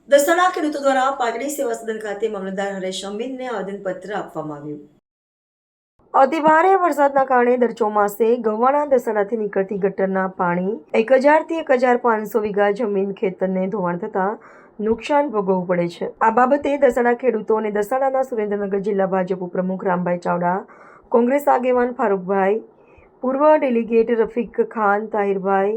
દસાડા ખેડૂતો દ્વારા પાટડી સેવા સદન ખાતે મામલતદાર હરેશ અમીનને આવેદનપત્ર આપવામાં આવ્યું। અતિભારે વરસાદના કારણે દર ચોમાસે ગવાણા દસાડાથી નીકળતી ગટરના પાણી 1000 થી 1500 વીઘા જમીન ખેતરને ધોવાણ થતા નુકસાન ભોગવવું પડે છે। આ બાબતે દસાડા ખેડૂતો અને દસાડાના સુરેન્દ્રનગર જિલ્લા ભાજપ પ્રમુખ રામભાઈ ચાવડા, કોંગ્રેસ આગેવાન ફારૂકભાઈ, પૂર્વ ડેલિગેટ રફીક ખાન, તાહિરભાઈ,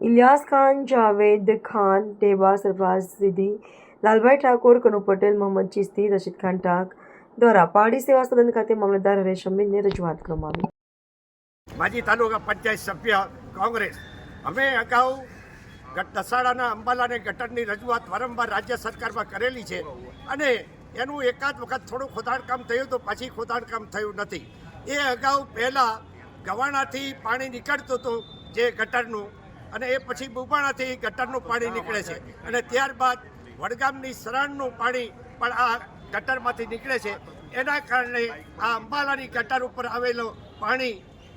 ઇલિયાસ ખાન, જાવેદ ખાન, ટેબા, સરફરાજ સિદ્દી, લાલભાઈ ઠાકોર, કનુ પટેલ, મોહમ્મદ ચિસ્તી, રશીદ ખાન ટાક દ્વારા પારડી સેવા સદન ખાતે મામલતદાર હરેશ અમીનને રજૂઆત કરવામાં આવી। માજી તાલુકા પંચાયત સભ્ય કોંગ્રેસ અમે અગાઉ દસાડાના અંબાલાને ગટરની રજૂઆત વારંવાર રાજ્ય સરકારમાં કરેલી છે અને એનું એકાદ વખત થોડું ખોદાણકામ થયું તો પાછી ખોદાણકામ થયું નથી। એ અગાઉ પહેલાં ગવાણાથી પાણી નીકળતું હતું જે ગટરનું, અને એ પછી બુબાણાથી ગટરનું પાણી નીકળે છે અને ત્યારબાદ વડગામની શરણનું પાણી પણ આ ગટરમાંથી નીકળે છે। એના કારણે આ અંબાલાની ગટર ઉપર આવેલો પાણી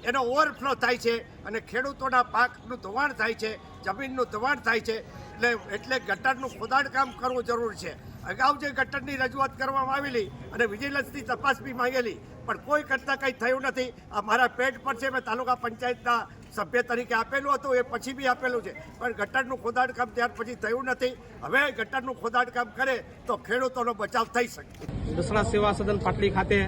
એનો ઓવરફ્લો થાય છે અને ખેડૂતોના પાકનું ધોવાણ થાય છે, જમીનનું ધોવાણ થાય છે। એટલે ગટરનું ખોદાણકામ કરવું જરૂર છે। અગાઉ જે ગટરની રજૂઆત કરવામાં આવેલી અને વિજિલન્સની તપાસ બી માંગેલી, પણ કોઈ કરતાં કંઈ થયું નથી। આ મારા પેડ પર છે, મેં તાલુકા પંચાયતના સભ્ય તરીકે આપેલું હતું, એ પછી બી આપેલું છે, પણ ગટરનું ખોદાણકામ ત્યાર પછી થયું નથી। હવે ગટરનું ખોદાણકામ કરે તો ખેડૂતોનો બચાવ થઈ શકે। દસડા સેવા સદન પાટડી ખાતે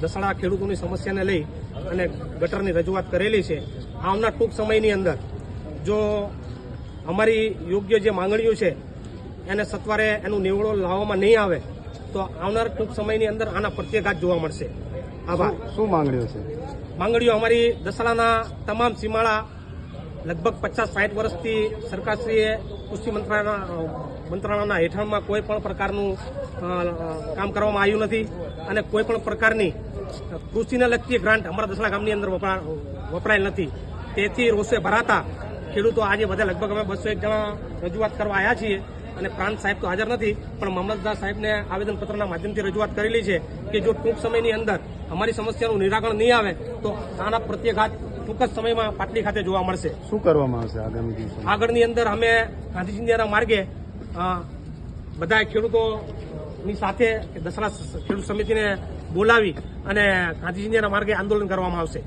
દસડા ખેડૂતોની સમસ્યાને લઈ અને ગટરની રજૂઆત કરેલી છે। આવનાર ટૂંક સમયની અંદર જો અમારી યોગ્ય જે માંગણીઓ છે એને સત્વરે એનું નિવડો લાવવામાં નહીં આવે તો આવનાર ટૂંક સમયની અંદર આના પ્રત્યાઘાત જોવા મળશે। આભાર। શું માંગણીઓ છે? માંગણીઓ અમારી દસડાના તમામ સીમાડા લગભગ 50-60 વર્ષથી સરકારશ્રીએ કૃષિ મંત્રાલયના હેઠળમાં કોઈ પણ પ્રકારનું કામ કરવામાં આવ્યું નથી અને કોઈ પણ પ્રકારની કૃષિને લગતી ગ્રાન્ટ અમારા દસડા ગામની અંદર વપરાયેલ નથી। તેથી રોષે ભરાતા ખેડૂતો આજે બધા લગભગ અમે 201 જણા રજૂઆત કરવા આવ્યા છીએ અને પ્રાંત સાહેબ તો હાજર નથી, પણ મામલતદાર સાહેબને આવેદનપત્રના માધ્યમથી રજૂઆત કરેલી છે કે જો ટૂંક સમયની અંદર અમારી સમસ્યાનું નિરાકરણ નહીં આવે તો આના પ્રત્યાઘાત ટૂંક જ સમયમાં પાટડી ખાતે જોવા મળશે। શું કરવામાં આવશે આગામી દિવસોમાં? આગળની અંદર અમે ગાંધીજીના માર્ગે બધા ખેડૂતોની સાથે દસડા ખેડૂત સમિતિને બોલાવી અને ગાંધીજીના માર્ગે આંદોલન કરવામાં આવશે।